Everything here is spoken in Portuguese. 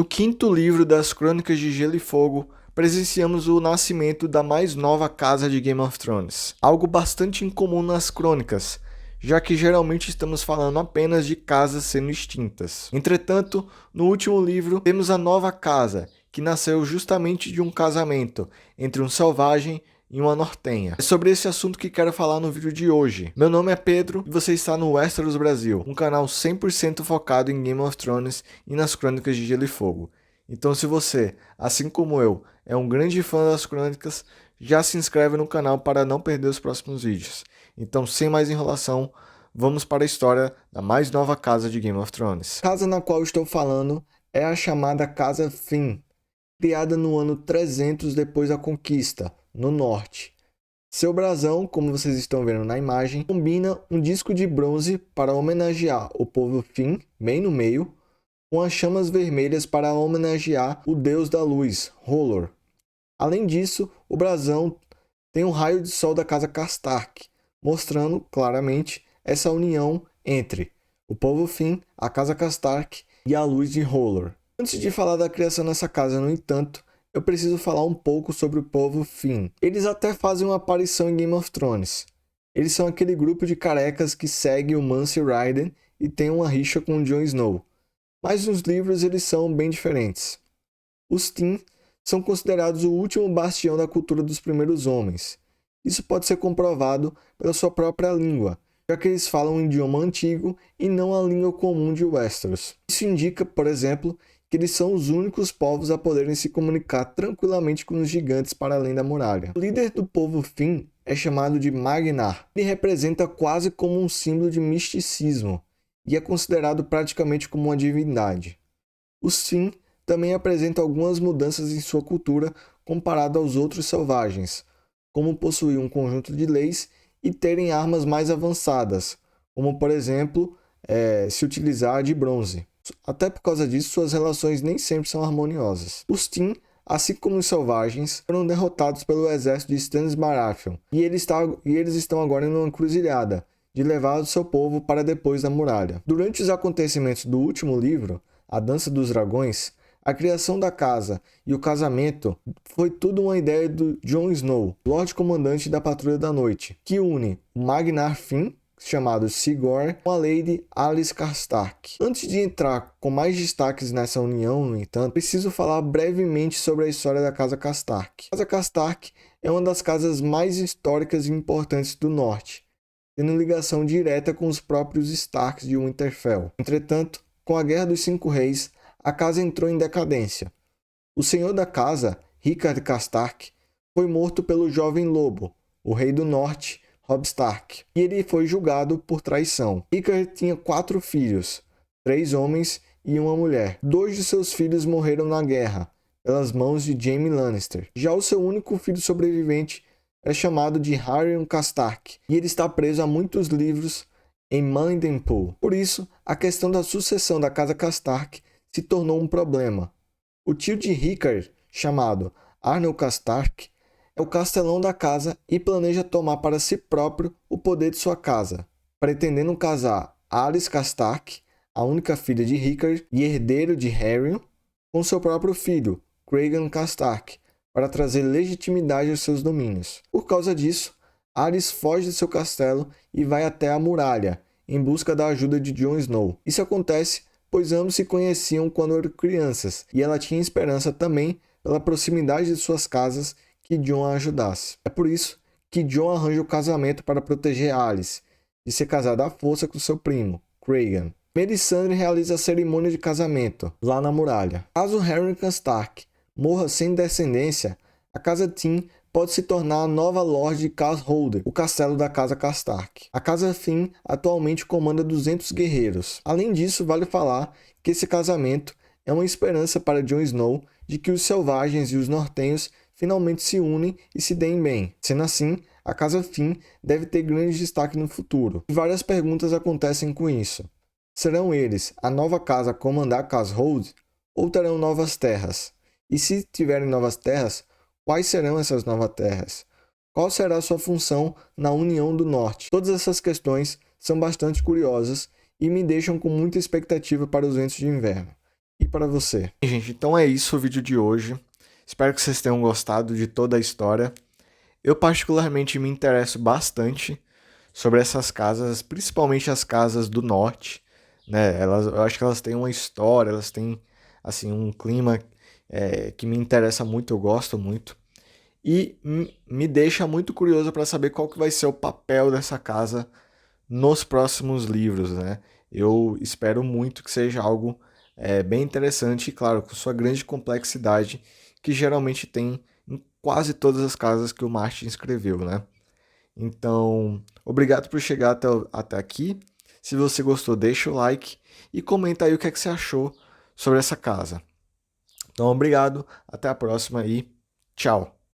No quinto livro das Crônicas de Gelo e Fogo, presenciamos o nascimento da mais nova casa de Game of Thrones. Algo bastante incomum nas crônicas, já que geralmente estamos falando apenas de casas sendo extintas. Entretanto, no último livro, temos a nova casa, que nasceu justamente de um casamento entre um selvagem e uma nortenha. É sobre esse assunto que quero falar no vídeo de hoje. Meu nome é Pedro e você está no Westeros Brasil, um canal 100% focado em Game of Thrones e nas Crônicas de Gelo e Fogo. Então se você, assim como eu, é um grande fã das crônicas, já se inscreve no canal para não perder os próximos vídeos. Então, sem mais enrolação, vamos para a história da mais nova casa de Game of Thrones. A casa na qual estou falando é a chamada Casa Flynn, criada no ano 300 depois da conquista, no norte. Seu brasão, como vocês estão vendo na imagem, combina um disco de bronze para homenagear o povo Flynn, bem no meio, com as chamas vermelhas para homenagear o deus da luz, R'hllor. Além disso, o brasão tem um raio de sol da casa Karstark, mostrando claramente essa união entre o povo Flynn, a casa Karstark e a luz de R'hllor. Antes de falar da criação dessa casa, no entanto, eu preciso falar um pouco sobre o povo Flynn. Eles até fazem uma aparição em Game of Thrones. Eles são aquele grupo de carecas que segue o Mance Rayden e tem uma rixa com o Jon Snow. Mas nos livros eles são bem diferentes. Os Flynn são considerados o último bastião da cultura dos primeiros homens. Isso pode ser comprovado pela sua própria língua, já que eles falam um idioma antigo e não a língua comum de Westeros. Isso indica, por exemplo, que eles são os únicos povos a poderem se comunicar tranquilamente com os gigantes para além da muralha. O líder do povo Flynn é chamado de Magnar. Ele representa quase como um símbolo de misticismo e é considerado praticamente como uma divindade. Os Flynn também apresentam algumas mudanças em sua cultura comparado aos outros selvagens, como possuir um conjunto de leis e terem armas mais avançadas, como por exemplo, se utilizar de bronze. Até por causa disso, suas relações nem sempre são harmoniosas. Os Flynn, assim como os selvagens, foram derrotados pelo exército de Stannis Baratheon, e eles estão agora em uma encruzilhada de levar o seu povo para depois da muralha. Durante os acontecimentos do último livro, A Dança dos Dragões, a criação da casa e o casamento foi tudo uma ideia do Jon Snow, Lorde Comandante da Patrulha da Noite, que une o Magnar Flynn, chamado Sigor, com a Lady Alis Karstark. Antes de entrar com mais destaques nessa união, no entanto, preciso falar brevemente sobre a história da Casa Karstark. A Casa Karstark é uma das casas mais históricas e importantes do norte, tendo ligação direta com os próprios Starks de Winterfell. Entretanto, com a Guerra dos Cinco Reis, a casa entrou em decadência. O senhor da casa, Rickard Karstark, foi morto pelo jovem lobo, o rei do norte, Robb Stark, e ele foi julgado por traição. Rickard tinha 4 filhos, 3 homens e uma mulher. 2 de seus filhos morreram na guerra, pelas mãos de Jaime Lannister. Já o seu único filho sobrevivente é chamado de Haryon Karstark, e ele está preso há muitos livros em Mandenpool. Por isso, a questão da sucessão da casa Karstark se tornou um problema. O tio de Rickard, chamado Arnel Karstark, é o castelão da casa e planeja tomar para si próprio o poder de sua casa, pretendendo casar Alis Karstark, a única filha de Rickard e herdeiro de Haryon, com seu próprio filho, Cregan Karstark, para trazer legitimidade aos seus domínios. Por causa disso, Alis foge de seu castelo e vai até a muralha, em busca da ajuda de Jon Snow. Isso acontece pois ambos se conheciam quando eram crianças, e ela tinha esperança também pela proximidade de suas casas que Jon a ajudasse. É por isso que Jon arranja o casamento para proteger Alis, de ser casada à força com seu primo, Cregan. Melisandre realiza a cerimônia de casamento, lá na muralha. Caso Harry Karstark morra sem descendência, a casa Flynn pode se tornar a nova Lorde de Karlsholder, o castelo da casa Karstark. A casa Flynn atualmente comanda 200 guerreiros. Além disso, vale falar que esse casamento é uma esperança para Jon Snow de que os selvagens e os nortenhos finalmente se unem e se deem bem. Sendo assim, a casa Flynn deve ter grande destaque no futuro. E várias perguntas acontecem com isso. Serão eles a nova casa a comandar Karlshold ou terão novas terras? E se tiverem novas terras, quais serão essas novas terras? Qual será a sua função na União do Norte? Todas essas questões são bastante curiosas e me deixam com muita expectativa para os ventos de inverno. E para você. Gente, então é isso o vídeo de hoje. Espero que vocês tenham gostado de toda a história. Eu particularmente me interesso bastante sobre essas casas, principalmente as casas do norte, né? Eu acho que elas têm uma história, elas têm assim um clima que me interessa muito, eu gosto muito. E me deixa muito curioso para saber qual que vai ser o papel dessa casa nos próximos livros, né? Eu espero muito que seja algo bem interessante e, claro, com sua grande complexidade, que geralmente tem em quase todas as casas que o Martin escreveu, né? Então, obrigado por chegar até aqui. Se você gostou, deixa o like e comenta aí o que é que você achou sobre essa casa. Então, obrigado, até a próxima e tchau!